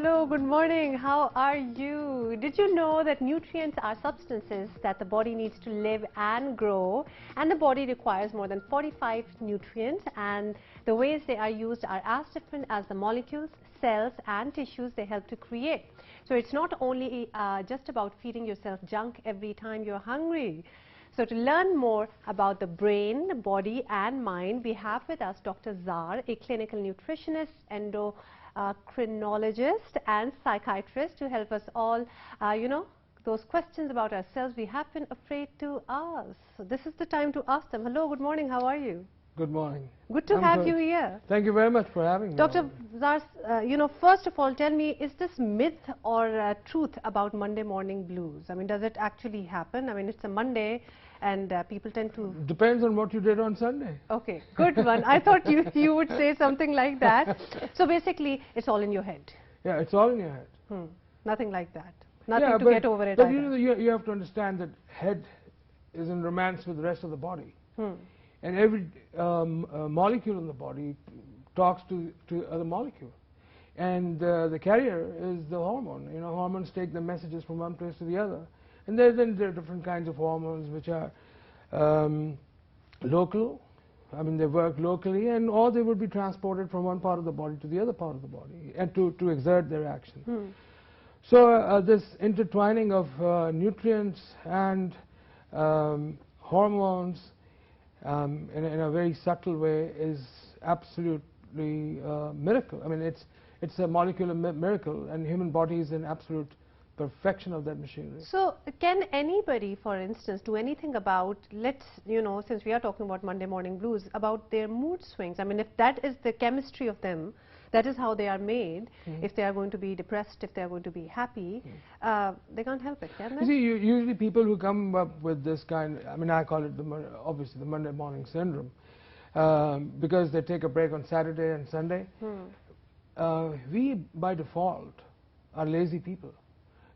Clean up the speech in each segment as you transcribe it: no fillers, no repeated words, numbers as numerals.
hello, good morning. How are you? Did you know that nutrients are substances that the body needs to live and grow, and the body requires more than 45 nutrients, and the ways they are used are as different as the molecules, cells and tissues they help to create. So it's not only just about feeding yourself junk every time you're hungry. So to learn more about the brain, body and mind, we have with us Dr. Zaar, a clinical nutritionist, endocrinologist and psychiatrist, to help us all, those questions about ourselves we have been afraid to ask. So this is the time to ask them. Hello, good morning, how are you? Good morning. Good to have you here. Thank you very much for having me. Dr. Zaar, first of all, tell me, is this myth or truth about Monday morning blues? I mean, does it actually happen? I mean, it's a Monday and people tend to... Depends on what you did on Sunday. Okay, good one. I thought you would say something like that. So basically, it's all in your head. Yeah, it's all in your head. Nothing like that. Nothing to get over it. But you have to understand that head is in romance with the rest of the body. And every molecule in the body talks to other molecule. And the carrier is the hormone. You know, hormones take the messages from one place to the other. And then there are different kinds of hormones which are local. I mean, they work locally, and or they would be transported from one part of the body to the other part of the body, and to exert their action. So this intertwining of nutrients and hormones in a very subtle way is absolutely miracle. I mean, it's a molecular miracle, and human body is an absolute perfection of that machinery. So can anybody, for instance, do anything about, since we are talking about Monday morning blues, about their mood swings? I mean, if that is the chemistry of them, that is how they are made. If they are going to be depressed, if they are going to be happy, they can't help it, can they? You see, usually people who come up with this kind, I mean, I call it obviously the Monday morning syndrome, because they take a break on Saturday and Sunday. We, by default, are lazy people.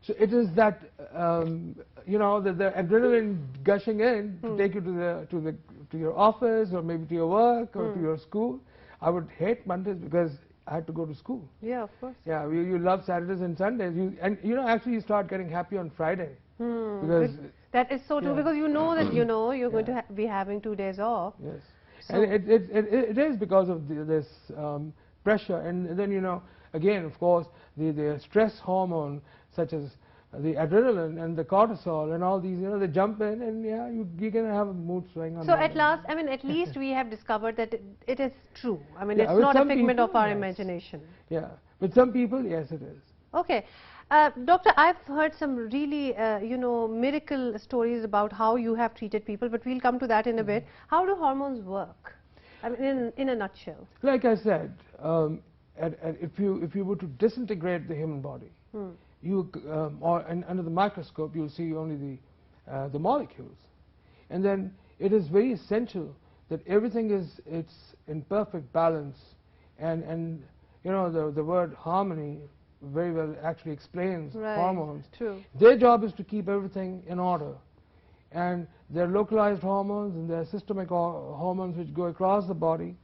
So it is that, the adrenaline gushing in to take you to your office, or maybe to your work, or to your school. I would hate Mondays because I had to go to school. Yeah, of course. Yeah, you love Saturdays and Sundays. Actually you start getting happy on Friday. Because that is so true, because you know that you're going to be having 2 days off. Yes. So and it is because of this pressure, and then again, of course, the stress hormone such as the adrenaline and the cortisol and all these, they jump in, and you're going to have a mood swing. So at least we have discovered that it is true. I mean, it's not a figment of our imagination. Yeah, with some people, yes, it is. Okay. Doctor, I've heard some really, miracle stories about how you have treated people, but we'll come to that in a bit. How do hormones work? I mean, in a nutshell. Like I said, if you were to disintegrate the human body, under the microscope, you'll see only the molecules, and then it is very essential that everything it's in perfect balance, and the word harmony very well actually explains hormones. True. Their job is to keep everything in order, and there are localized hormones and there are systemic hormones which go across the body,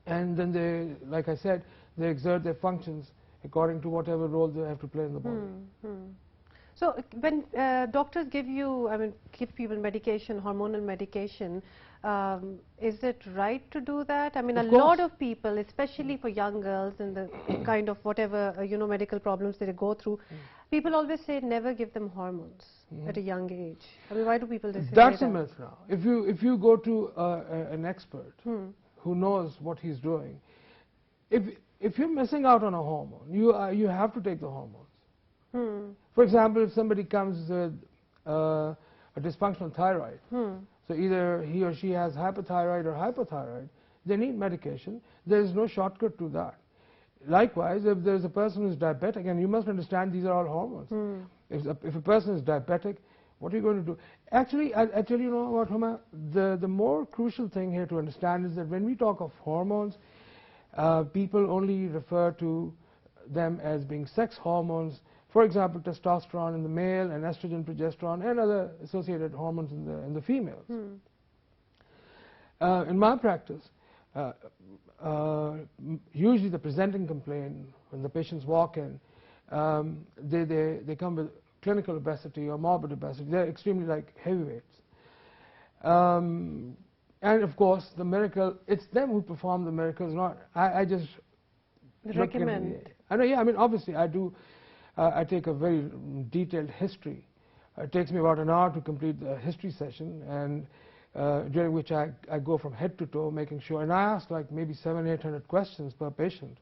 and then they, like I said, they exert their functions according to whatever role they have to play in the body. So when doctors give people medication, hormonal medication, is it right to do that? I mean, a lot of people, especially for young girls and the kind of whatever, medical problems they go through, people always say never give them hormones at a young age. I mean, why do people say that? That's a myth now. If you go to an expert who knows what he's doing, if you're missing out on a hormone, you have to take the hormones. For example, if somebody comes with a dysfunctional thyroid, so either he or she has hypothyroid or hypothyroid, they need medication. There is no shortcut to that. Likewise, if there's a person who's diabetic, and you must understand these are all hormones. If a person is diabetic, what are you going to do? Actually, I tell you what, Huma, the more crucial thing here to understand is that when we talk of hormones, people only refer to them as being sex hormones. For example, testosterone in the male and estrogen, progesterone, and other associated hormones in the females. In my practice, usually the presenting complaint when the patients walk in, they come with clinical obesity or morbid obesity. They're extremely like heavyweights. And of course, the miracle, it's them who perform the miracles, not, I just recommend. I know, yeah, I mean, obviously I do, I take a very detailed history. It takes me about an hour to complete the history session, and during which I go from head to toe, making sure, and I ask like maybe 700-800 questions per patient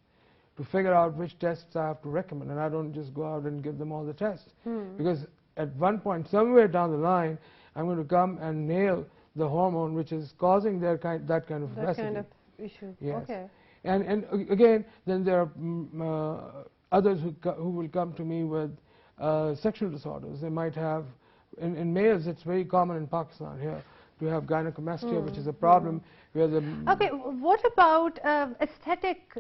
to figure out which tests I have to recommend, and I don't just go out and give them all the tests. Because at one point, somewhere down the line, I'm going to come and nail the hormone which is causing that kind of obesity. That kind of issue. Yes. Okay. And again, then there are others who will come to me with sexual disorders. They might have, in males, it's very common in Pakistan here to have gynecomastia, which is a problem where the... Okay, what about aesthetic,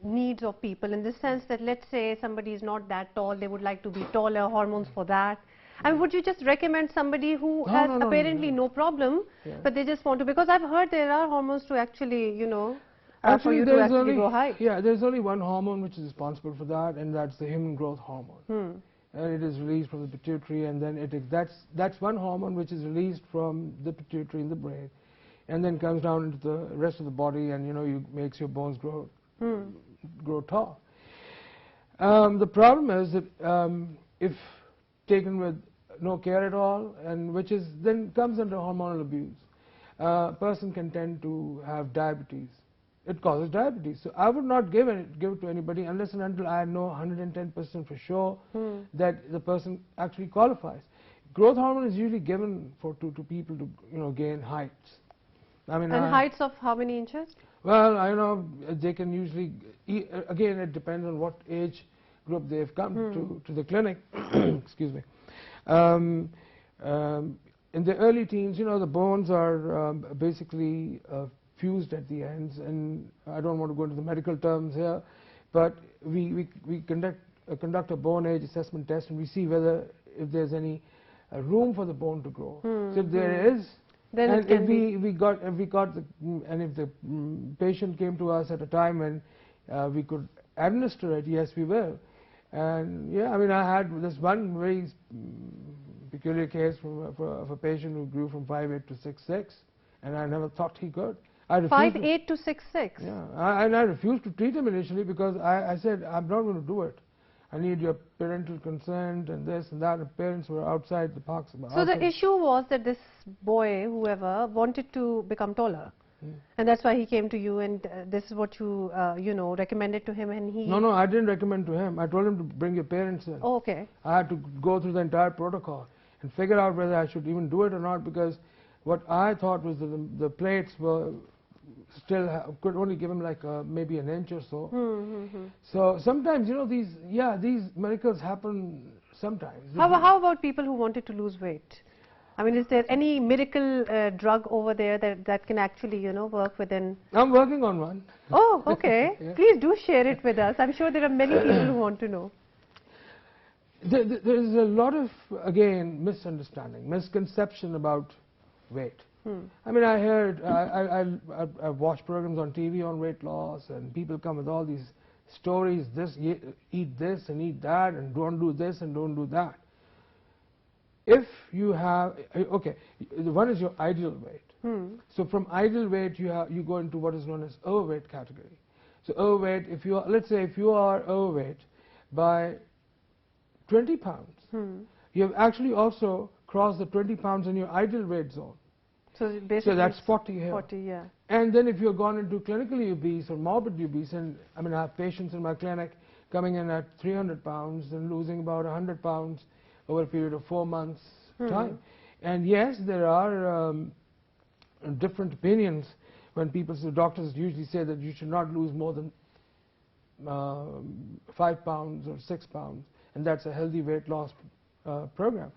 needs of people, in the sense that, let's say somebody is not that tall, they would like to be taller, hormones for that. I mean, would you just recommend somebody who has apparently no problem, but they just want to, because I've heard there are hormones to actually, for you to actually go high. Yeah, there's only one hormone which is responsible for that, and that's the human growth hormone. And it is released from the pituitary, and then that's one hormone which is released from the pituitary in the brain, and then comes down into the rest of the body, and makes your bones grow tall. The problem is that if taken with no care at all, and which is then comes under hormonal abuse, a person can tend to have diabetes. It causes diabetes. So I would not give it to anybody unless and until I know 110% for sure that the person actually qualifies. Growth hormone is usually given to people to gain heights. I mean, heights of how many inches? Well, I know they can usually, again, it depends on what age group they've come to the clinic. Excuse me. In the early teens, the bones are basically fused at the ends, and I don't want to go into the medical terms here, but we conduct a bone age assessment test, and we see if there's any room for the bone to grow. So if there is, then and if the patient came to us at a time when we could administer it, yes, we will. And yeah, I mean, I had this one very peculiar case of a patient who grew from 5'8" to 6'6", and I never thought he could. 5'8" to 6'6". Yeah, and I refused to treat him initially because I said, I'm not going to do it. I need your parental consent and this and that. The parents were outside the parks. So the issue was that this boy, whoever, wanted to become taller. And that's why he came to you, and this is what you, recommended to him, and he... No, I didn't recommend to him. I told him to bring your parents in. Oh, okay. I had to go through the entire protocol and figure out whether I should even do it or not, because what I thought was that the plates were could only give him like maybe an inch or so. So sometimes, these miracles happen sometimes. How about people who wanted to lose weight? I mean, is there any miracle drug over there that can actually, work within? I'm working on one. Oh, okay. Yeah. Please do share it with us. I'm sure there are many people who want to know. There is a lot of, again, misunderstanding, misconception about weight. I mean, I heard, I've watched programs on TV on weight loss, and people come with all these stories, eat this and eat that, and don't do this and don't do that. If you have, okay, one is your ideal weight. So from ideal weight, you go into what is known as overweight category. So overweight, let's say if you are overweight by 20 pounds, you have actually also crossed the 20 pounds in your ideal weight zone. So basically, that's 40 here. 40, yeah. And then if you've gone into clinically obese or morbidly obese, and I mean, I have patients in my clinic coming in at 300 pounds and losing about 100 pounds over a period of 4 months' time. And yes, there are different opinions when doctors usually say that you should not lose more than 5 pounds or 6 pounds, and that's a healthy weight loss program.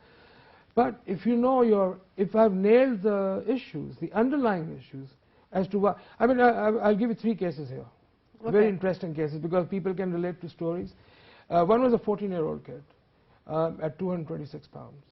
But if if I've nailed the issues, the underlying issues, as to what, I mean, I'll give you 3 cases here. Okay. Very interesting cases, because people can relate to stories. One was a 14-year-old kid at 226 pounds.